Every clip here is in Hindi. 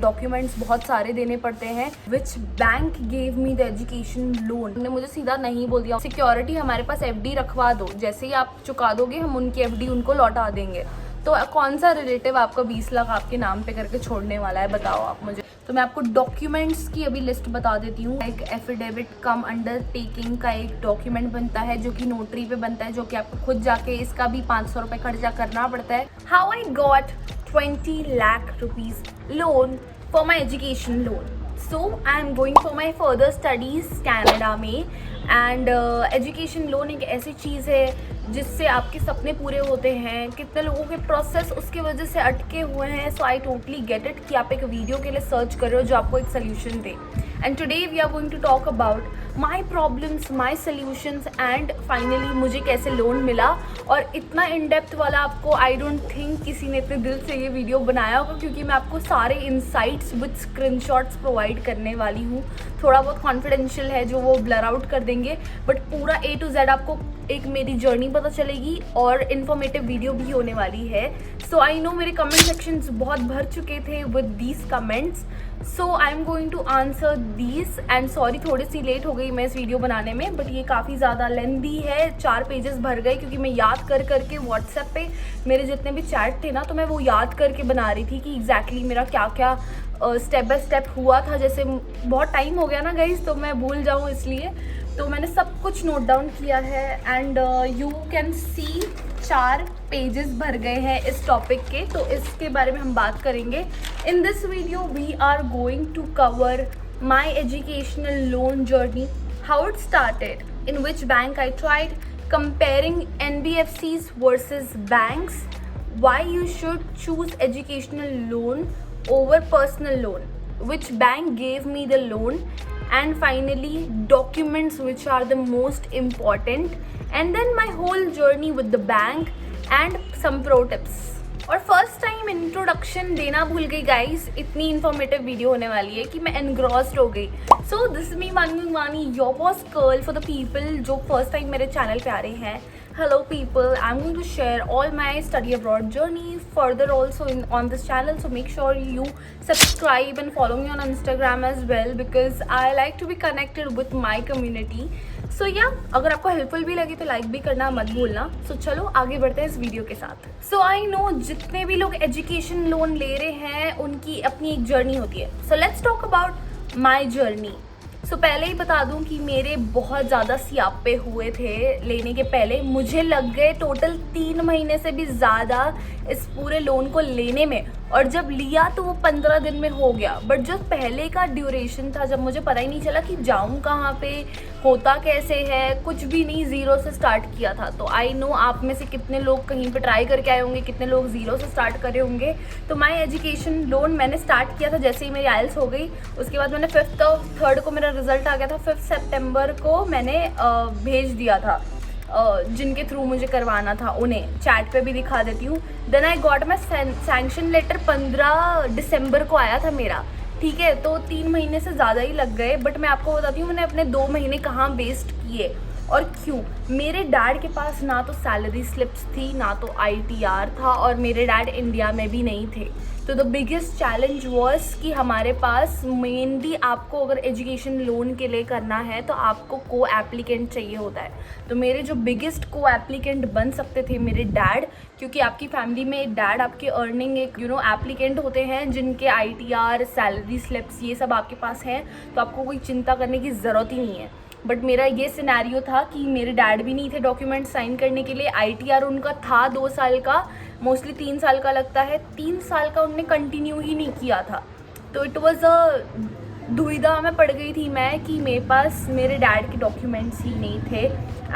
डॉक्यूमेंट्स बहुत सारे देने पड़ते हैं। विच bank gave me the education loan, उन्होंने मुझे सीधा नहीं बोल दिया सिक्योरिटी हमारे पास एफडी रखवा दो, जैसे ही आप चुका दोगे हम उनकी एफडी उनको लौटा देंगे। तो कौन सा रिलेटिव आपका 20 लाख आपके नाम पे करके छोड़ने वाला है, बताओ आप मुझे। तो मैं आपको डॉक्यूमेंट्स की अभी लिस्ट बता देती हूँ। एक एफिडेविट कम अंडरटेकिंग का एक डॉक्यूमेंट बनता है जो कि नोटरी पे बनता है, जो कि आपको खुद जाके इसका भी 500 रुपये खर्चा करना पड़ता है। How I got 20 lakh rupees loan for my education loan. So I am going for my further studies Canada में। एंड एजुकेशन लोन एक ऐसी चीज़ है जिससे आपके सपने पूरे होते हैं। कितने लोगों के प्रोसेस उसके वजह से अटके हुए हैं। सो आई टोटली गेट इट कि आप एक वीडियो के लिए सर्च कर रहे हो जो आपको एक सोल्यूशन दे। And today we are going to talk about my problems, my solutions and finally मुझे कैसे लोन मिला। और इतना इन डेप्थ वाला आपको आई डोंट थिंक किसी ने इतने दिल से ये वीडियो बनाया होगा, क्योंकि मैं आपको सारे इंसाइट्स विद स्क्रीनशॉट्स प्रोवाइड करने वाली हूँ। थोड़ा बहुत कॉन्फिडेंशियल है जो वो ब्लर आउट कर देंगे, बट पूरा A to Z आपको एक मेरी जर्नी पता चलेगी और इन्फॉर्मेटिव वीडियो भी होने वाली है। सो आई नो मेरे कमेंट सेक्शंस बहुत भर चुके थे with these comments, so I am going to answer these. And sorry थोड़ी सी लेट हो गई मैं इस वीडियो बनाने में, बट ये काफ़ी ज़्यादा लेंदी है, 4 पेजेस भर गए, क्योंकि मैं याद कर करके व्हाट्सएप पे मेरे जितने भी चैट थे ना, तो मैं वो याद करके बना रही थी कि एग्जैक्टली मेरा क्या क्या स्टेप बाय स्टेप हुआ था। जैसे बहुत टाइम हो गया ना गाइस, तो मैं भूल जाऊँ इसलिए तो मैंने सब कुछ नोट डाउन किया है। And you can see 4 pages भर गए हैं इस टॉपिक के, तो इसके बारे में हम बात करेंगे। In this video we are going to cover my educational loan journey, how it started, in which bank I tried, comparing NBFCs versus banks, why you should choose educational loan over personal loan, which bank gave me the loan, and finally documents which are the most important, and then my whole journey with the bank and some pro tips. और फर्स्ट टाइम इंट्रोडक्शन देना भूल गई गाइस, इतनी इन्फॉर्मेटिव वीडियो होने वाली है कि मैं एनग्रॉस्ड हो गई। सो दिस मी मानवी your boss girl for the people जो फर्स्ट टाइम मेरे चैनल पे आ रहे हैं। Hello people, I'm going to share all my study abroad journey further also on this channel, so make sure you subscribe and follow me on Instagram as well, because I like to be connected with my community. So yeah, अगर आपको हेल्पफुल भी लगे तो लाइक भी करना मत भूलना। So चलो आगे बढ़ते हैं इस वीडियो के साथ। So I know जितने भी लोग एजुकेशन लोन ले रहे हैं उनकी अपनी एक जर्नी होती है। So let's talk about my journey. सो पहले ही बता दूं कि मेरे बहुत ज़्यादा सियापे हुए थे लेने के पहले। मुझे लग गए टोटल 3 महीने से भी ज़्यादा इस पूरे लोन को लेने में, और जब लिया तो वो 15 दिन में हो गया। बट जो पहले का ड्यूरेशन था, जब मुझे पता ही नहीं चला कि जाऊँ कहाँ पे, होता कैसे है, कुछ भी नहीं, ज़ीरो से स्टार्ट किया था। तो आई नो आप में से कितने लोग कहीं पे ट्राई करके आए होंगे, कितने लोग ज़ीरो से स्टार्ट करे होंगे। तो माई एजुकेशन लोन मैंने स्टार्ट किया था जैसे ही मेरी आइल्स हो गई। उसके बाद मैंने 5th 3rd को मेरा रिजल्ट आ गया था, 5 सितंबर को मैंने भेज दिया था जिनके थ्रू मुझे करवाना था उन्हें, चैट पे भी दिखा देती हूँ। Then I got my sanction letter 15 दिसंबर को आया था मेरा, ठीक है। तो 3 महीने से ज़्यादा ही लग गए। बट मैं आपको बताती हूँ मैंने अपने 2 महीने कहाँ वेस्ट किए और क्यों। मेरे डैड के पास ना तो सैलरी स्लिप्स थी, ना तो ITR था, और मेरे डैड इंडिया में भी नहीं थे। तो द बिगेस्ट चैलेंज वॉज कि हमारे पास मेनली आपको अगर एजुकेशन लोन के लिए करना है तो आपको को एप्लीकेंट चाहिए होता है। तो मेरे जो बिगेस्ट को एप्लीकेंट बन सकते थे मेरे डैड, क्योंकि आपकी फैमिली में डैड आपके अर्निंग एक एप्लीकेंट होते हैं जिनके ITR, सैलरी स्लिप्स ये सब आपके पास हैं, तो आपको कोई चिंता करने की ज़रूरत ही नहीं है। बट मेरा ये सिनेरियो था कि मेरे डैड भी नहीं थे डॉक्यूमेंट साइन करने के लिए। ITR उनका था 2 साल का, मोस्टली 3 साल का लगता है, 3 साल का उनने कंटिन्यू ही नहीं किया था। तो इट वॉज़ अ दुविधा में पड़ गई थी मैं कि मेरे पास मेरे डैड के डॉक्यूमेंट्स ही नहीं थे।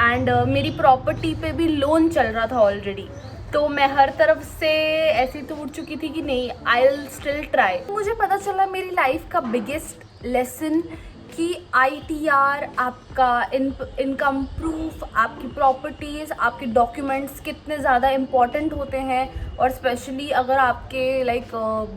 एंड मेरी प्रॉपर्टी पे भी लोन चल रहा था ऑलरेडी। तो मैं हर तरफ से ऐसी तो उठ चुकी थी कि नहीं, आई विल स्टिल ट्राई। मुझे पता चला मेरी लाइफ का बिगेस्ट लेसन कि ITR, आपका इनकम प्रूफ, आपकी प्रॉपर्टीज़, आपके डॉक्यूमेंट्स कितने ज़्यादा इम्पॉर्टेंट होते हैं। और स्पेशली अगर आपके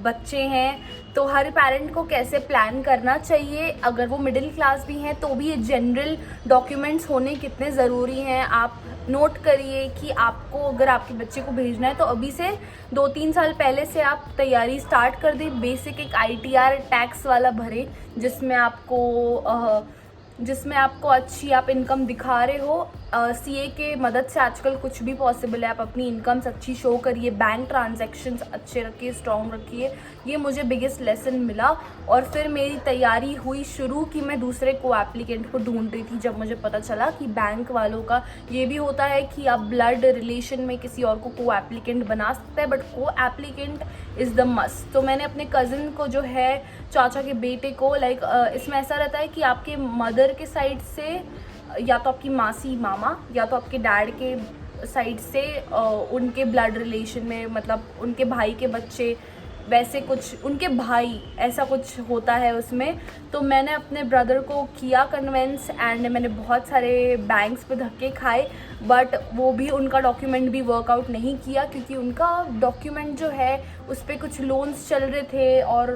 बच्चे हैं तो हर पेरेंट को कैसे प्लान करना चाहिए, अगर वो मिडिल क्लास भी हैं तो भी ये जनरल डॉक्यूमेंट्स होने कितने ज़रूरी हैं। आप नोट करिए कि आपको अगर आपके बच्चे को भेजना है तो अभी से 2-3 साल पहले से आप तैयारी स्टार्ट कर दें। बेसिक एक ITR टैक्स वाला भरें जिसमें आपको अच्छी आप इनकम दिखा रहे हो। CA के मदद से आजकल कुछ भी पॉसिबल है। आप अपनी इनकम्स अच्छी शो करिए, बैंक ट्रांजैक्शंस अच्छे रखिए, स्ट्रॉन्ग रखिए। ये मुझे बिगेस्ट लेसन मिला। और फिर मेरी तैयारी हुई शुरू कि मैं दूसरे को एप्लीकेंट को ढूंढ रही थी, जब मुझे पता चला कि बैंक वालों का ये भी होता है कि आप ब्लड रिलेशन में किसी और को एप्लीकेंट बना सकते हैं, बट को एप्लीकेंट इज़ द मस्ट। तो मैंने अपने कज़न को जो है, चाचा के बेटे को, इसमें ऐसा रहता है कि आपके मदर के साइड से या तो आपकी मासी मामा या तो आपके डैड के साइड से उनके ब्लड रिलेशन में, मतलब उनके भाई के बच्चे, वैसे कुछ उनके भाई, ऐसा कुछ होता है उसमें। तो मैंने अपने ब्रदर को किया कन्वेंस एंड मैंने बहुत सारे बैंक्स पे धक्के खाए, बट वो भी, उनका डॉक्यूमेंट भी वर्कआउट नहीं किया, क्योंकि उनका डॉक्यूमेंट जो है उस पर कुछ लोन्स चल रहे थे और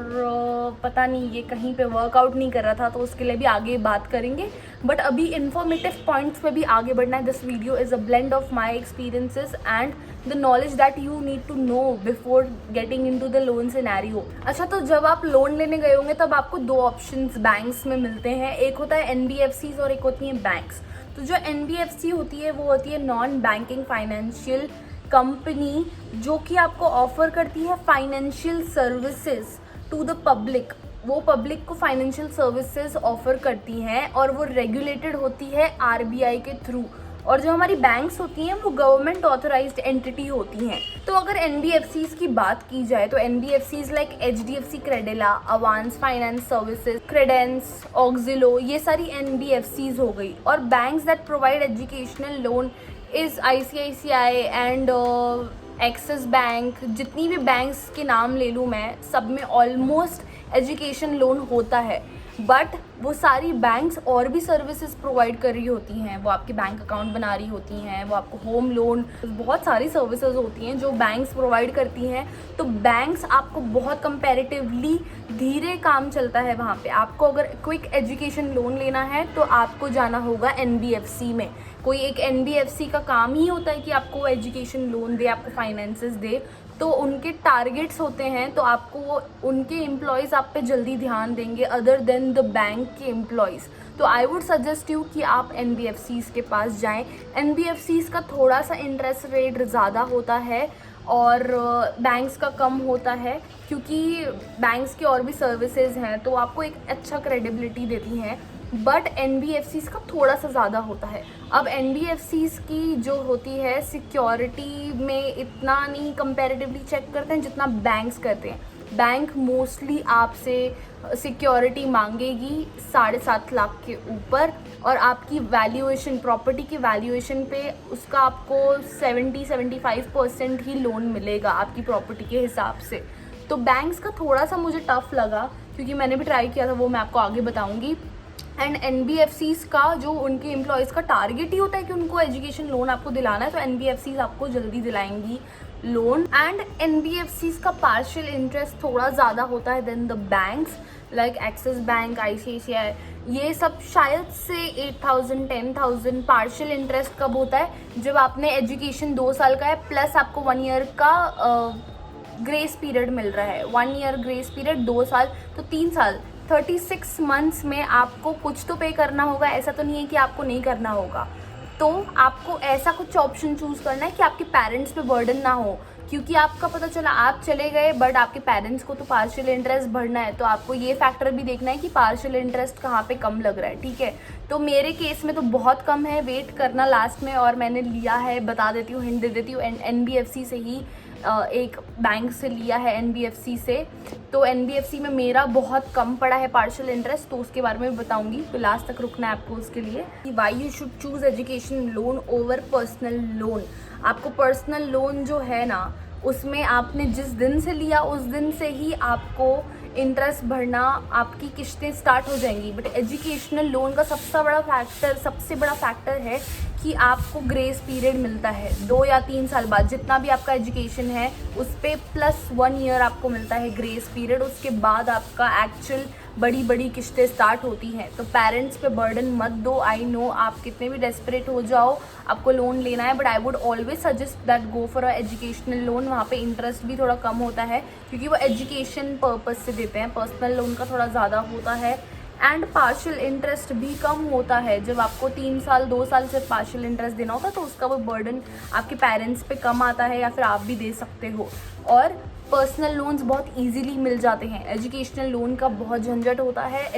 पता नहीं ये कहीं पे वर्कआउट नहीं कर रहा था। तो उसके लिए भी आगे बात करेंगे, बट अभी इन्फॉर्मेटिव पॉइंट्स पे भी आगे बढ़ना है। This video is a blend of my experiences and the knowledge that you need to know before getting into the loan scenario. अच्छा, तो जब आप लोन लेने गए होंगे तब आपको 2 ऑप्शंस बैंक्स में मिलते हैं। एक होता है NBFCs और एक होती हैं बैंक्स। तो जो NBFC होती है वो होती है नॉन बैंकिंग फाइनेंशियल कंपनी, जो कि आपको ऑफर करती है financial services to the public. वो पब्लिक को फाइनेंशियल सर्विसेज ऑफर करती हैं और वो रेगुलेटेड होती है RBI के थ्रू। और जो हमारी बैंक्स होती हैं वो गवर्नमेंट ऑथराइज्ड एंटिटी होती हैं। तो अगर NBFCs की बात की जाए तो NBFCs like HDFC Credila, Avanse finance services, Credenc, Auxilo, ये सारी NBFCs हो गई। और banks that provide educational loan is ICICI and Axis bank. जितनी भी बैंक्स के नाम ले लूँ मैं, सब में ऑलमोस्ट एजुकेशन लोन होता है, बट वो सारी बैंक्स और भी सर्विसेज प्रोवाइड कर रही होती हैं। वो आपके बैंक अकाउंट बना रही होती हैं, वो आपको होम लोन, बहुत सारी सर्विसेज होती हैं जो बैंक्स प्रोवाइड करती हैं। तो बैंक्स आपको बहुत कंपैरेटिवली धीरे काम चलता है वहाँ पे। आपको अगर क्विक एजुकेशन लोन लेना है तो आपको जाना होगा NBFC में। कोई एक NBFC का काम ही होता है कि आपको एजुकेशन लोन दे, आपको फाइनेंसेस दे। तो उनके टारगेट्स होते हैं, तो आपको उनके एम्प्लॉयज़ आप पे जल्दी ध्यान देंगे अदर देन द बैंक के एम्प्लॉयज़। तो आई वुड सजेस्ट यू कि आप NBFCs के पास जाएं। NBFCs का थोड़ा सा इंटरेस्ट रेट ज़्यादा होता है और बैंक्स का कम होता है, क्योंकि बैंक्स की और भी सर्विसेज हैं तो आपको एक अच्छा क्रेडिबिलिटी देती हैं, बट NBFCs का थोड़ा सा ज़्यादा होता है। अब NBFCs की जो होती है सिक्योरिटी में इतना नहीं कंपैरेटिवली चेक करते हैं जितना बैंक्स करते हैं। बैंक मोस्टली आपसे सिक्योरिटी मांगेगी 7.5 लाख के ऊपर, और आपकी वैल्यूएशन, प्रॉपर्टी की वैल्यूएशन पे उसका आपको 70-75% ही लोन मिलेगा आपकी प्रॉपर्टी के हिसाब से। तो बैंक्स का थोड़ा सा मुझे टफ लगा, क्योंकि मैंने भी ट्राई किया था, वो मैं आपको आगे बताऊँगी। एंड NBFCs का जो उनके एम्प्लॉयज़ का टारगेट ही होता है कि उनको एजुकेशन लोन आपको दिलाना है, तो NBFCs आपको जल्दी दिलाएंगी लोन। एंड NBFCs का पार्शियल इंटरेस्ट थोड़ा ज़्यादा होता है then the banks like Axis bank, ICICI, ये सब शायद से 8,000 10,000। पार्शियल इंटरेस्ट कब होता है? जब आपने एजुकेशन 2 साल का है प्लस आपको 1 ईयर का ग्रेस पीरियड मिल रहा है। 1 ईयर ग्रेस पीरियड, 2 साल तो 3 साल, 36 मंथ्स में आपको कुछ तो पे करना होगा। ऐसा तो नहीं है कि आपको नहीं करना होगा। तो आपको ऐसा कुछ ऑप्शन चूज़ करना है कि आपके पेरेंट्स पे बर्डन ना हो, क्योंकि आपका पता चला आप चले गए बट आपके पेरेंट्स को तो पार्शियल इंटरेस्ट भरना है। तो आपको ये फैक्टर भी देखना है कि पार्शियल इंटरेस्ट कहाँ पे कम लग रहा है, ठीक है। तो मेरे केस में तो बहुत कम है, वेट करना लास्ट में, और मैंने लिया है, बता देती हूँ, हिंट दे देती हूँ, NBFC से ही एक बैंक से लिया है, NBFC से। तो NBFC में मेरा बहुत कम पड़ा है पार्शियल इंटरेस्ट, तो उसके बारे में भी बताऊंगी। तो लास्ट तक रुकना है आपको उसके लिए कि Y you should choose education loan over personal loan. आपको पर्सनल लोन जो है ना, उसमें आपने जिस दिन से लिया उस दिन से ही आपको इंटरेस्ट भरना, आपकी किस्तें स्टार्ट हो जाएंगी। बट एजुकेशनल लोन का सबसे बड़ा फैक्टर है कि आपको ग्रेस पीरियड मिलता है 2 या 3 साल बाद, जितना भी आपका एजुकेशन है उस पे +1 ईयर आपको मिलता है ग्रेस पीरियड। उसके बाद आपका एक्चुअल बड़ी बड़ी किस्तें स्टार्ट होती हैं। तो पेरेंट्स पे बर्डन मत दो। आई नो आप कितने भी डेस्परेट हो जाओ, आपको लोन लेना है, but I would always suggest that go for a educational loan. वहाँ पे इंटरेस्ट भी थोड़ा कम होता है क्योंकि वो एजुकेशन पर्पज से देते हैं। पर्सनल लोन का थोड़ा ज़्यादा होता है एंड पार्शियल इंटरेस्ट भी कम होता है। जब आपको 3 साल 2 साल से पार्शियल इंटरेस्ट देना होता है तो उसका वो बर्डन आपके पेरेंट्स पे कम आता है, या फिर आप भी दे सकते हो। और पर्सनल लोन्स बहुत इजीली मिल जाते हैं। एजुकेशनल लोन का बहुत झंझट होता है,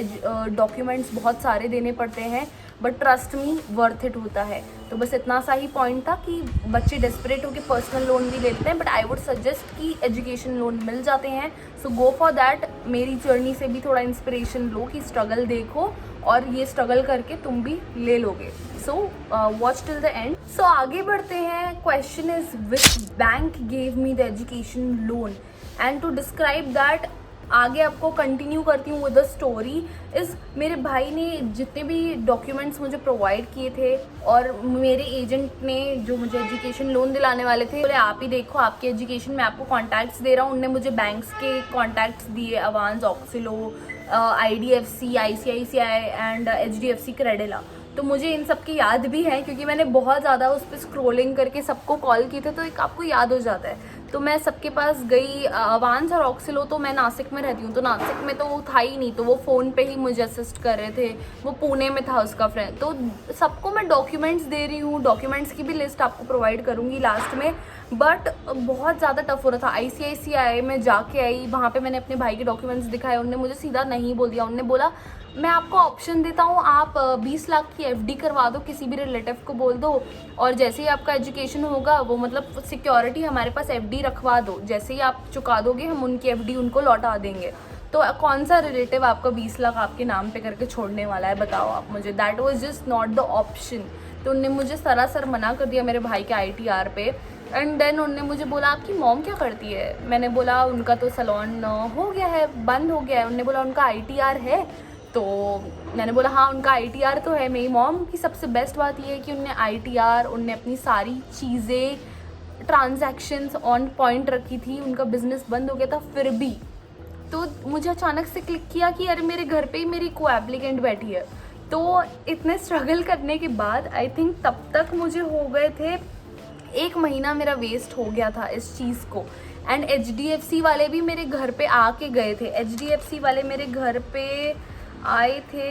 डॉक्यूमेंट्स बहुत सारे देने पड़ते हैं, but trust me worth it होता है। तो बस इतना सा ही पॉइंट था कि बच्चे डेस्परेट होकर पर्सनल लोन भी लेते हैं, बट आई वुड सजेस्ट कि एजुकेशन लोन मिल जाते हैं, सो गो फॉर दैट। मेरी जर्नी से भी थोड़ा इंस्पिरेशन लो कि स्ट्रगल देखो और ये स्ट्रगल करके तुम भी ले लोगे। So watch till the end. So आगे बढ़ते हैं। Question is which bank gave me the education loan, and to describe that आगे आपको कंटिन्यू करती हूँ विद द स्टोरी। इस मेरे भाई ने जितने भी डॉक्यूमेंट्स मुझे प्रोवाइड किए थे, और मेरे एजेंट ने जो मुझे एजुकेशन लोन दिलाने वाले थे बोले आप ही देखो आपके एजुकेशन में आपको कॉन्टैक्ट्स दे रहा हूँ। उनने मुझे बैंक्स के कॉन्टैक्ट्स दिए, Avanse, Auxilo, IDFC, ICICI and HDFC Credila. तो मुझे इन सब की याद भी है क्योंकि मैंने बहुत ज़्यादा उस पर स्क्रोलिंग करके सबको कॉल किए थे, तो एक आपको याद हो जाता है। तो मैं सबके पास गई। अवांस और ऑक्सिलो तो मैं नासिक में रहती हूँ, तो नासिक में तो वो था ही नहीं, तो वो फ़ोन पे ही मुझे असिस्ट कर रहे थे। वो पुणे में था उसका फ्रेंड। तो सबको मैं डॉक्यूमेंट्स दे रही हूँ, डॉक्यूमेंट्स की भी लिस्ट आपको प्रोवाइड करूँगी लास्ट में, बट बहुत ज़्यादा टफ हो रहा था। ICICI में जाके आई, वहाँ पे मैंने अपने भाई के डॉक्यूमेंट्स दिखाए, उन्होंने मुझे सीधा नहीं बोल दिया। उन्होंने बोला मैं आपको ऑप्शन देता हूँ, आप 20 लाख की FD करवा दो, किसी भी रिलेटिव को बोल दो, और जैसे ही आपका एजुकेशन होगा वो मतलब सिक्योरिटी हमारे पास FD रखवा दो, जैसे ही आप चुका दोगे हम उनकी FD उनको लौटा देंगे। तो कौन सा रिलेटिव आपका 20 लाख आपके नाम पे करके छोड़ने वाला है, बताओ आप मुझे। That was just not the option. तो उनने मुझे सरासर मना कर दिया मेरे भाई के ITR पे। एंड देन उनने मुझे बोला आपकी मॉम क्या करती है। मैंने बोला उनका तो सैलून हो गया है, बंद हो गया है। उनने बोला उनका ITR है, तो मैंने बोला हाँ उनका ITR तो है। मेरी मॉम की सबसे बेस्ट बात ये है कि उनने ITR, उनने अपनी सारी चीज़ें, ट्रांजैक्शंस ऑन पॉइंट रखी थी। उनका बिजनेस बंद हो गया था फिर भी। तो मुझे अचानक से क्लिक किया कि अरे मेरे घर पे ही मेरी को एप्लीकेंट बैठी है। तो इतने स्ट्रगल करने के बाद आई थिंक तब तक मुझे हो गए थे 1 महीना मेरा वेस्ट हो गया था इस चीज़ को। एंड HDFC वाले भी मेरे घर पे आके गए थे। HDFC वाले मेरे घर पे आए थे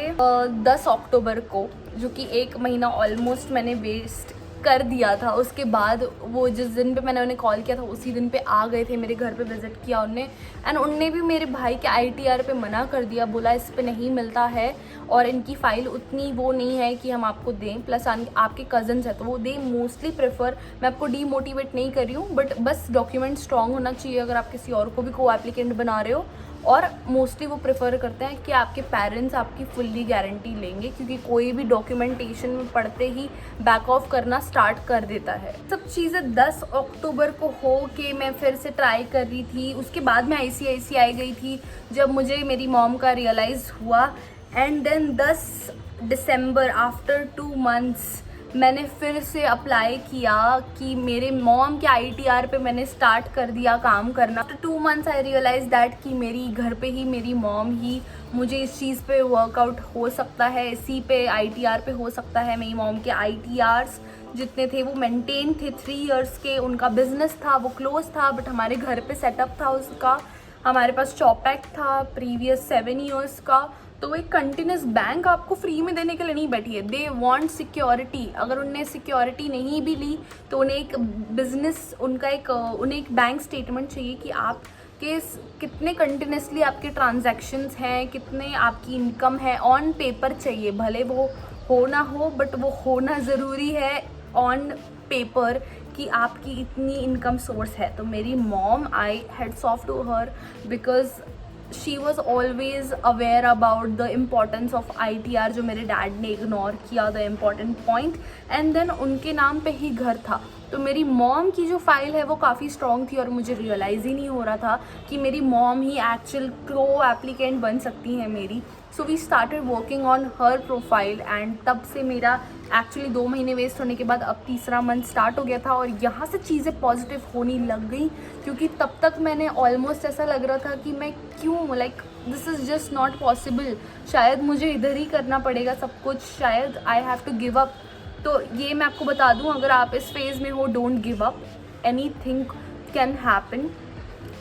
10 अक्टूबर को, जो कि 1 महीना ऑलमोस्ट मैंने वेस्ट कर दिया था। उसके बाद वो जिस दिन पे मैंने उन्हें कॉल किया था उसी दिन पे आ गए थे, मेरे घर पे विजिट किया उनने। एंड उनने भी मेरे भाई के ITR पे मना कर दिया, बोला इस पे नहीं मिलता है और इनकी फ़ाइल उतनी वो नहीं है कि हम आपको दें, प्लस आपके कज़न्स हैं तो वो दे मोस्टली प्रेफर। मैं आपको डीमोटिवेट नहीं कर रही हूँ, बट बस डॉक्यूमेंट स्ट्रॉन्ग होना चाहिए अगर आप किसी और को भी को एप्लीकेंट बना रहे हो। और मोस्टली वो प्रेफर करते हैं कि आपके पेरेंट्स आपकी फुल्ली गारंटी लेंगे, क्योंकि कोई भी डॉक्यूमेंटेशन में पढ़ते ही बैक ऑफ करना स्टार्ट कर देता है। सब चीज़ें 10 अक्टूबर को हो के मैं फिर से ट्राई कर रही थी। उसके बाद मैं ICICI गई थी जब मुझे मेरी मॉम का रियलाइज़ हुआ। एंड देन 10 दिसंबर आफ्टर 2 मंथ्स मैंने फिर से अप्लाई किया कि मेरे मॉम के ITR पे मैंने स्टार्ट कर दिया काम करना। After 2 months I realise that कि मेरी घर पे ही मेरी मॉम ही मुझे इस चीज़ पे वर्कआउट हो सकता है, इसी पे ITR पे हो सकता है। मेरी मॉम के ITRs जितने थे वो मेंटेन थे 3 इयर्स के। उनका बिजनेस था वो क्लोज था, बट हमारे घर पे सेटअप था उसका। हमारे पास चॉपैक था प्रीवियस 7 इयर्स का। तो वो एक कंटिन्यूस बैंक आपको फ्री में देने के लिए नहीं बैठी है, दे वांट सिक्योरिटी। अगर उनने सिक्योरिटी नहीं भी ली तो उन्हें एक बिजनेस, उन्हें एक बैंक स्टेटमेंट चाहिए कि आप के कितने कंटिन्यूसली आपके ट्रांजैक्शंस हैं, कितने आपकी इनकम है, ऑन पेपर चाहिए। भले वो हो ना हो, बट वो होना ज़रूरी है ऑन पेपर कि आपकी इतनी इनकम सोर्स है। तो मेरी mom, I hats off to her because she was always aware about the importance of ITR, जो मेरे डैड ने इग्नोर किया the important point. And then उनके नाम पे ही घर था, तो मेरी मॉम की जो फाइल है वो काफ़ी स्ट्रॉन्ग थी और मुझे रियलाइज़ ही नहीं हो रहा था कि मेरी मॉम ही एक्चुअल को एप्लीकेंट बन सकती हैं मेरी। So we started working on her profile and तब से मेरा एक्चुअली 2 महीने वेस्ट होने के बाद अब तीसरा मंथ स्टार्ट हो गया था और यहाँ से चीज़ें पॉजिटिव होने लग गई, क्योंकि तब तक मैंने ऑलमोस्ट ऐसा लग रहा था कि मैं क्यों like this is just not possible, शायद मुझे इधर ही करना पड़ेगा सब कुछ, शायद I have to give up. तो ये मैं आपको बता दूं, अगर आप इस फेज़ में हो, don't give up, anything can happen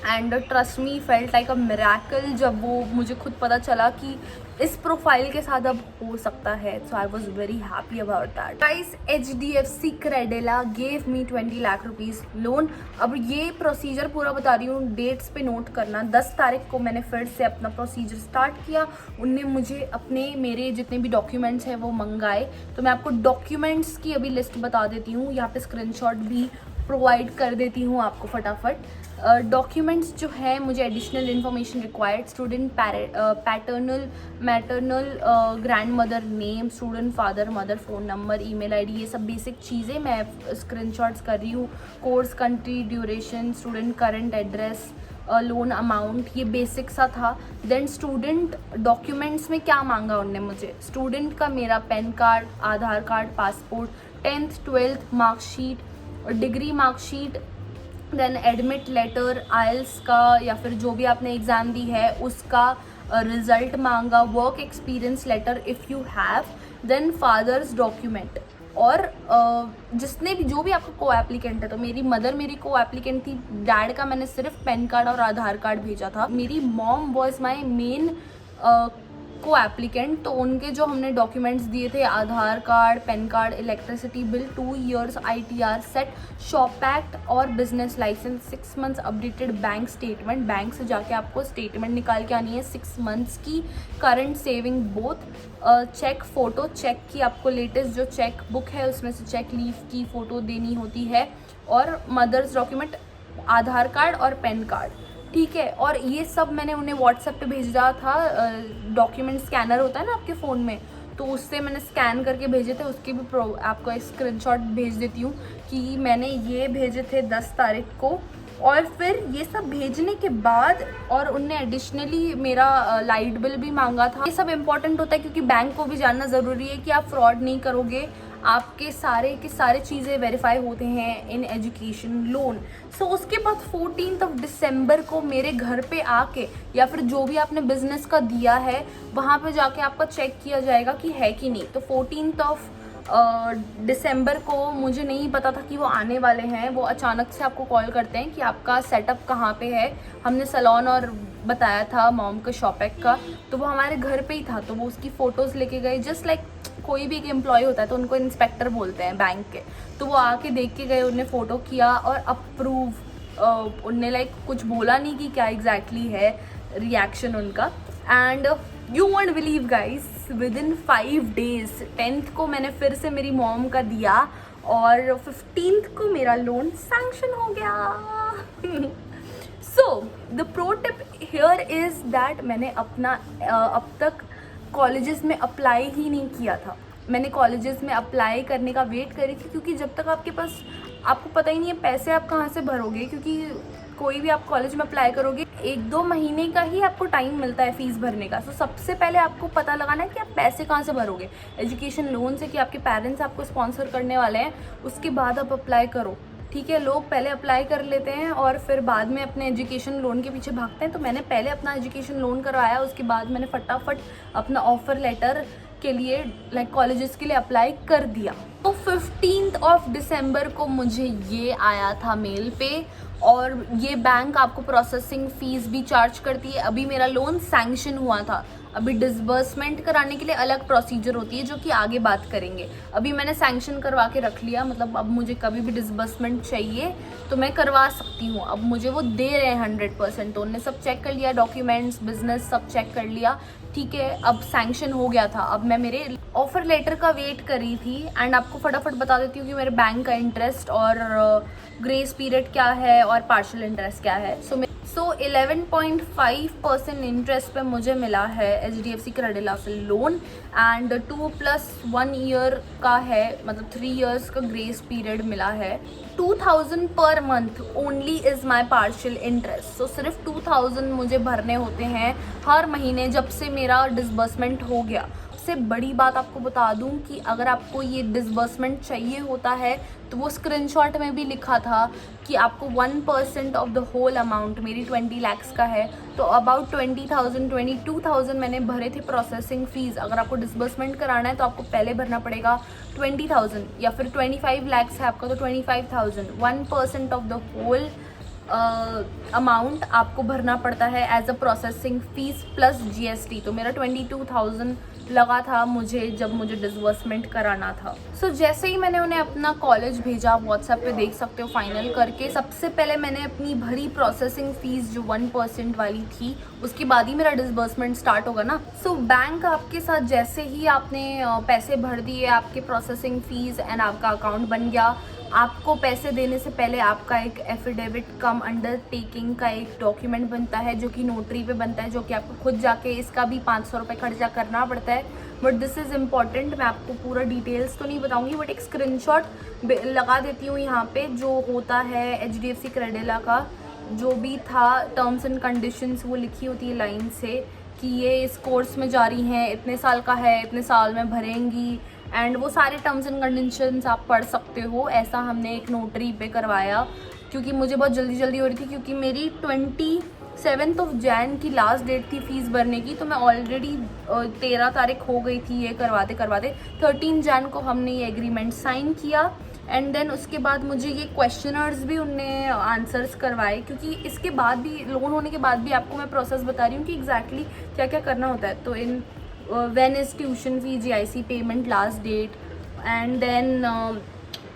and trust me felt like a miracle जब वो मुझे खुद पता चला कि इस प्रोफाइल के साथ अब हो सकता है। So I was very happy about that. Guys, HDFC Credila gave me 20 lakh rupees loan. अब ये प्रोसीजर पूरा बता रही हूँ, डेट्स पे नोट करना। 10 तारीख को मैंने फिर से अपना प्रोसीजर स्टार्ट किया। उनने मुझे अपने मेरे जितने भी डॉक्यूमेंट्स हैं वो मंगाए। तो मैं आपको डॉक्यूमेंट्स की अभी लिस्ट बता देती हूँ, यहाँ पे स्क्रीनशॉट भी प्रोवाइड कर देती हूँ आपको फटाफट। डॉक्यूमेंट्स जो है, मुझे additional information required, student paternal maternal grand mother name, student father mother phone number, email ID, ये सब बेसिक चीज़ें मैं स्क्रीनशॉट्स कर रही हूँ। Course, country, duration, student current address, loan amount, ये बेसिक सा था। देन स्टूडेंट डॉक्यूमेंट्स में क्या मांगा उनने मुझे, स्टूडेंट का मेरा PAN card, Aadhaar card, passport, 10th 12th marksheet, degree marksheet, then admit letter, IELTS का या फिर जो भी आपने एग्ज़ाम दी है उसका रिज़ल्ट मांगा, work experience letter if you have, then father's document और जिसने भी जो भी आपका को एप्लीकेंट है। तो मेरी मदर मेरी को एप्लीकेंट थी, डैड का मैंने सिर्फ पैन कार्ड और आधार कार्ड भेजा था। मेरी mom was my main coapplicant, तो उनके जो हमने डॉक्यूमेंट्स दिए थे, Aadhaar card, PAN card, electricity bill, 2 years ITR set, shop act और business licence, 6 months updated bank statement, bank से जाके आपको स्टेटमेंट निकाल के आनी है 6 months की, current saving both, check photo, check की आपको लेटेस्ट जो चेक बुक है उसमें से चेक लीफ की फ़ोटो देनी होती है, और मदर्स डॉक्यूमेंट, आधार कार्ड और पैन कार्ड, ठीक है। और ये सब मैंने उन्हें व्हाट्सएप पे भेजा था। डॉक्यूमेंट स्कैनर होता है ना आपके फ़ोन में, तो उससे मैंने स्कैन करके भेजे थे, उसके भी आपको एक स्क्रीनशॉट भेज देती हूँ कि मैंने ये भेजे थे 10 तारीख को। और फिर ये सब भेजने के बाद और उनने एडिशनली मेरा लाइट बिल भी मांगा था। ये सब इम्पॉर्टेंट होता है क्योंकि बैंक को भी जानना ज़रूरी है कि आप फ्रॉड नहीं करोगे, आपके सारे के सारे चीज़ें वेरीफाई होते हैं इन एजुकेशन लोन। सो उसके बाद 14 दिसंबर को मेरे घर पे आके या फिर जो भी आपने बिजनेस का दिया है वहाँ पे जाके आपका चेक किया जाएगा कि है कि नहीं। तो 14 दिसंबर को मुझे नहीं पता था कि वो आने वाले हैं, वो अचानक से आपको कॉल करते हैं कि आपका सेटअप कहाँ पे है। हमने सैलून और बताया था मॉम के शॉपेक का, तो वो हमारे घर पे ही था। तो वो उसकी फ़ोटोज़ लेके गए, जस्ट लाइक कोई भी एक एम्प्लॉय होता है तो उनको इंस्पेक्टर बोलते हैं बैंक के, तो वो आके देख के गए, उन्हें फ़ोटो किया और अप्रूव। उनने लाइक कुछ बोला नहीं कि क्या एग्जैक्टली है रिएक्शन उनका। And you won't believe guys, within 5 days 10th को मैंने फिर से मेरी मॉम का दिया और 15th को मेरा लोन सैंक्शन हो गया। सो the pro tip here is that मैंने अपना अब तक कॉलेजेस में अप्लाई ही नहीं किया था। मैंने कॉलेजेस में अप्लाई करने का वेट करी थी, क्योंकि जब तक आपके पास, आपको पता ही नहीं है पैसे आप कहाँ से भरोगे, क्योंकि कोई भी आप कॉलेज में अप्लाई करोगे 1-2 महीने का ही आपको टाइम मिलता है फ़ीस भरने का। तो सबसे पहले आपको पता लगाना है कि आप पैसे कहाँ से भरोगे एजुकेशन लोन से, कि आपके पेरेंट्स आपको स्पॉन्सर करने वाले हैं, उसके बाद आप अप्लाई करो, ठीक है। लोग पहले अप्लाई कर लेते हैं और फिर बाद में अपने एजुकेशन लोन के पीछे भागते हैं। तो मैंने पहले अपना एजुकेशन लोन करवाया, उसके बाद मैंने फटाफट अपना ऑफ़र लेटर के लिए लाइक कॉलेजेस के लिए अप्लाई कर दिया। तो 15 दिसंबर को मुझे ये आया था मेल पे, और ये बैंक आपको प्रोसेसिंग फ़ीस भी चार्ज करती है। अभी मेरा लोन सैंक्शन हुआ था, अभी डिसबर्समेंट कराने के लिए अलग प्रोसीजर होती है जो कि आगे बात करेंगे। अभी मैंने सैंक्शन करवा के रख लिया, मतलब अब मुझे कभी भी डिसबर्समेंट चाहिए तो मैं करवा सकती हूँ। अब मुझे वो दे रहे हैं 100%। तो उन्होंने सब चेक कर लिया, डॉक्यूमेंट्स, बिजनेस सब चेक कर लिया, ठीक है। अब सैंक्शन हो गया था। अब मैं मेरे ऑफ़र लेटर का वेट कर रही थी। एंड आपको फटाफट बता देती हूँ कि मेरे बैंक का इंटरेस्ट और ग्रेस पीरियड क्या है और पार्शियल इंटरेस्ट क्या है। सो 11.5% इंटरेस्ट पे मुझे मिला है HDFC क्रेडिला से लोन, एंड 2+1 ईयर का है, मतलब 3 इयर्स का ग्रेस पीरियड मिला है। 2000 per month only is my partial interest. So सिर्फ 2000 मुझे भरने होते हैं हर महीने जब से मेरा डिसबर्समेंट हो गया। सबसे बड़ी बात आपको बता दूं कि अगर आपको ये डिसबर्समेंट चाहिए होता है तो वो स्क्रीनशॉट में भी लिखा था कि आपको 1% ऑफ द होल अमाउंट, मेरी 20 lakhs का है तो अबाउट 20,000 22,000 मैंने भरे थे प्रोसेसिंग फ़ीस। अगर आपको डिसबर्समेंट कराना है तो आपको पहले भरना पड़ेगा 20,000, या फिर 25 lakhs है आपका तो 25,000। 1% ऑफ द होल अमाउंट आपको भरना पड़ता है as a processing fees plus GST। तो मेरा 22,000 लगा था मुझे जब मुझे डिसबर्समेंट कराना था। सो जैसे ही मैंने उन्हें अपना कॉलेज भेजा, व्हाट्सएप पे देख सकते हो फाइनल करके, सबसे पहले मैंने अपनी भरी प्रोसेसिंग फ़ीस जो 1% वाली थी, उसके बाद ही मेरा डिसबर्समेंट स्टार्ट होगा ना। सो बैंक आपके साथ जैसे ही आपने पैसे भर दिए, आपके प्रोसेसिंग फ़ीस एंड आपका अकाउंट बन गया, आपको पैसे देने से पहले आपका एक एफिडेविट कम अंडरटेकिंग का एक डॉक्यूमेंट बनता है जो कि नोटरी पे बनता है, जो कि आपको खुद जाके इसका भी 500 रुपये खर्चा करना पड़ता है। बट दिस इज़ इम्पॉर्टेंट, मैं आपको पूरा डिटेल्स तो नहीं बताऊंगी, बट एक स्क्रीनशॉट लगा देती हूँ यहाँ पे जो होता है HDFC क्रेडिला का, जो भी था टर्म्स एंड कंडीशंस, वो लिखी होती है लाइन से कि ये इस कोर्स में जारी हैं, इतने साल का है, इतने साल में भरेंगी, एंड वो सारे टर्म्स एंड कंडीशंस आप पढ़ सकते हो। ऐसा हमने एक नोटरी पे करवाया क्योंकि मुझे बहुत जल्दी हो रही थी, क्योंकि मेरी 27 जैन की लास्ट डेट थी फ़ीस भरने की, तो मैं ऑलरेडी 13 तारीख हो गई थी ये करवाते 13 जैन को हमने ये एग्रीमेंट साइन किया। एंड देन उसके बाद मुझे ये क्वेश्चनर्स भी उनने आंसर्स करवाए, क्योंकि इसके बाद भी, लोन होने के बाद भी आपको मैं प्रोसेस बता रही हूँ कि एग्जैक्टली क्या क्या करना होता है। तो इन when is tuition fee GIC payment last date, and then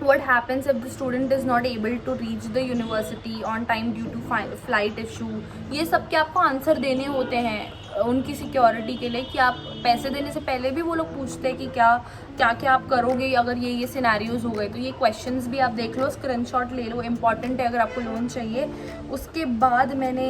what happens if the student is not able to reach the university on time due to flight issue। ये सब के आपको आंसर देने होते हैं उनकी सिक्योरिटी के लिए, कि आप पैसे देने से पहले भी वो लोग पूछते हैं कि क्या क्या आप करोगे अगर ये सिनेरियोज हो गए। तो ये क्वेश्चंस भी आप देख लो, स्क्रीनशॉट ले लो, इम्पॉर्टेंट है अगर आपको लोन चाहिए। उसके बाद मैंने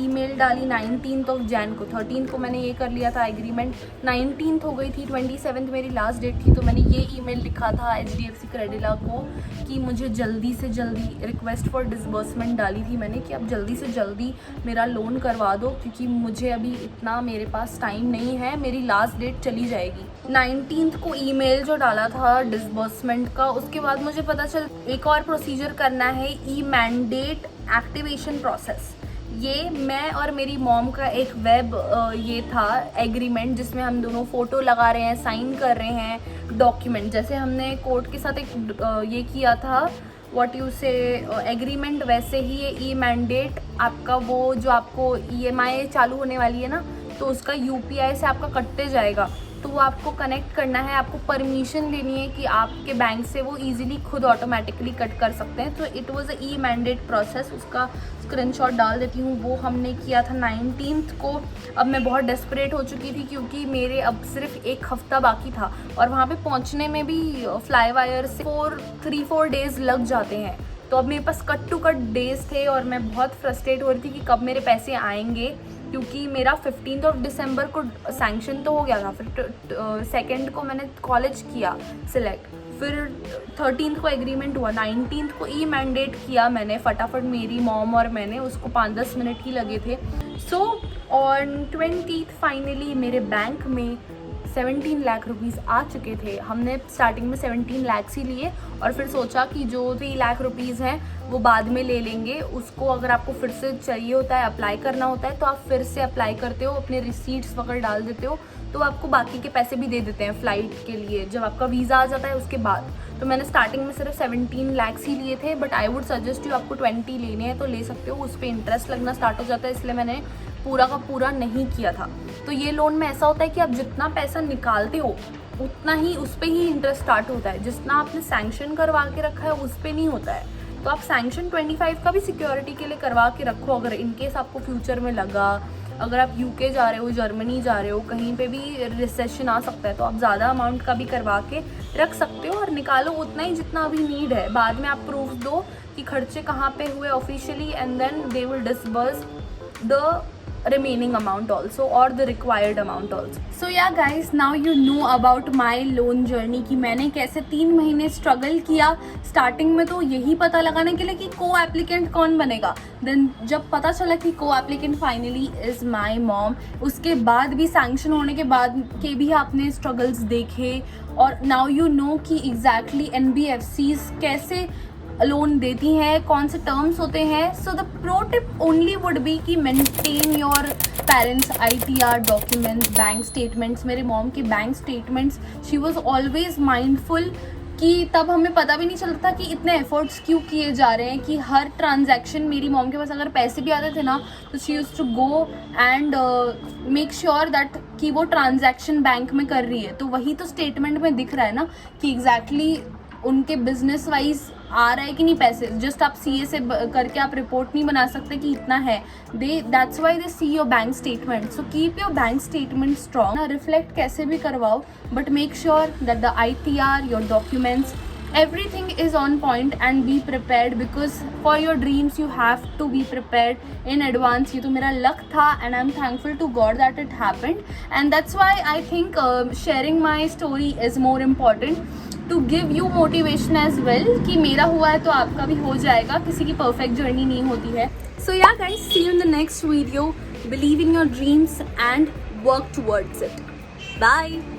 ईमेल डाली 19 जैन को, 13 को मैंने ये कर लिया था एग्रीमेंट, 19 हो गई थी, 27 मेरी लास्ट डेट थी। तो मैंने ये ईमेल लिखा था HDFC क्रेडिला को कि मुझे जल्दी से जल्दी रिक्वेस्ट फॉर डिसबर्समेंट डाली थी मैंने कि आप जल्दी से जल्दी मेरा लोन करवा दो, क्योंकि मुझे अभी इतना मेरे पास टाइम नहीं है, मेरी लास्ट डेट चली जाएगी। 19 को ईमेल जो डाला था डिसबर्समेंट का, उसके बाद मुझे पता चल एक और प्रोसीजर करना है, ई मैंडेट एक्टिवेशन प्रोसेस। ये मैं और मेरी मॉम का एक वेब ये था एग्रीमेंट, जिसमें हम दोनों फ़ोटो लगा रहे हैं, साइन कर रहे हैं डॉक्यूमेंट, जैसे हमने कोर्ट के साथ एक ये किया था व्हाट यू से एग्रीमेंट, वैसे ही ये ई मैंडेट आपका, वो जो आपको EMI चालू होने वाली है ना, तो उसका UPI से आपका कटते जाएगा, तो वो आपको कनेक्ट करना है, आपको परमिशन लेनी है कि आपके बैंक से वो इजीली खुद ऑटोमेटिकली कट कर सकते हैं। तो it was a e mandate process, उसका स्क्रीनशॉट डाल देती हूँ। वो हमने किया था 19 को। अब मैं बहुत डेस्परेट हो चुकी थी क्योंकि मेरे अब सिर्फ एक हफ़्ता बाकी था और वहाँ पे पहुँचने में भी फ्लाई वायर से 3-4 डेज़ लग जाते हैं। तो अब मेरे पास कट टू कट डेज़ थे और मैं बहुत फ्रस्ट्रेट हो रही थी कि कब मेरे पैसे आएंगे, क्योंकि मेरा 15 दिसंबर को सैंक्शन तो हो गया था, फिर 2 को मैंने कॉलेज किया सिलेक्ट, फिर 13 को एग्रीमेंट हुआ, 19 को ई मैंडेट किया मैंने फटाफट, मेरी मॉम और मैंने, उसको 5-10 मिनट ही लगे थे। सो ऑन 20 फाइनली मेरे बैंक में 17 लाख रुपीज़ आ चुके थे। हमने स्टार्टिंग में 17 लाख ही लिए और फिर सोचा कि जो 3 लाख रुपीज़ हैं वो बाद में ले लेंगे, उसको अगर आपको फिर से चाहिए होता है, अप्लाई करना होता है, तो आप फिर से अप्लाई करते हो, अपने रिसीट्स वगैरह डाल देते हो, तो आपको बाकी के पैसे भी दे देते हैं फ़्लाइट के लिए जब आपका वीज़ा आ जाता है उसके बाद। तो मैंने स्टार्टिंग में सिर्फ 17 लाख ही लिए थे, but I would suggest you आपको 20 लेने हैं तो ले सकते हो, उस पर इंटरेस्ट लगना स्टार्ट हो जाता है, इसलिए मैंने पूरा का पूरा नहीं किया था। तो ये लोन में ऐसा होता है कि आप जितना पैसा निकालते हो उतना ही उस पर ही इंटरेस्ट स्टार्ट होता है, जितना आपने सैंक्शन करवा के रखा है उस पर नहीं होता है। तो आप सैंक्शन 25 का भी सिक्योरिटी के लिए करवा के रखो, अगर इनकेस आपको फ्यूचर में लगा अगर आप यूके जा रहे हो, जर्मनी जा रहे हो, कहीं पे भी रिसेशन आ सकता है, तो आप ज़्यादा अमाउंट का भी करवा के रख सकते हो और निकालो उतना ही जितना अभी नीड है। बाद में आप प्रूफ दो कि खर्चे कहाँ पे हुए officially, and then they will disburse the remaining amount also or the required amount also. So yeah guys, now you know about my loan journey कि मैंने कैसे 3 महीने स्ट्रगल किया। स्टार्टिंग में तो यही पता लगाने के लिए कि को एप्लीकेंट कौन बनेगा, देन जब पता चला कि को applicant finally is my mom, उसके बाद भी सैंक्शन होने के बाद के भी आपने स्ट्रगल्स देखे, और नाउ यू नो कि एग्जैक्टली NBFCs कैसे लोन देती हैं, कौन से टर्म्स होते हैं। So the pro tip only would be कि maintain your parents ITR documents, bank statements. मेरे मॉम के bank statements, she was always mindful कि तब हमें पता भी नहीं चलता कि इतने एफर्ट्स क्यों किए जा रहे हैं, कि हर ट्रांजैक्शन, मेरी मॉम के पास अगर पैसे भी आते थे ना, तो she used to go and make sure that कि वो ट्रांजैक्शन बैंक में कर रही है। तो वही तो स्टेटमेंट में दिख रहा है ना कि एग्जैक्टली उनके बिजनेस वाइज आ रहा है कि नहीं पैसे। जस्ट आप CA से करके आप रिपोर्ट नहीं बना सकते कि इतना है। That's why they see your bank statement. So keep your bank statement strong. Reflect कैसे भी करवाओ, but make sure that the ITR, your documents, everything is on point, and be prepared because for your dreams you have to be prepared in advance. ये तो मेरा luck था, and I'm thankful to God that it happened, and that's why I think sharing my story is more important to give you motivation as well कि मेरा हुआ है तो आपका भी हो जाएगा, किसी की perfect journey नहीं होती है। So yeah guys, see you in the next video. Believe in your dreams and work towards it. Bye.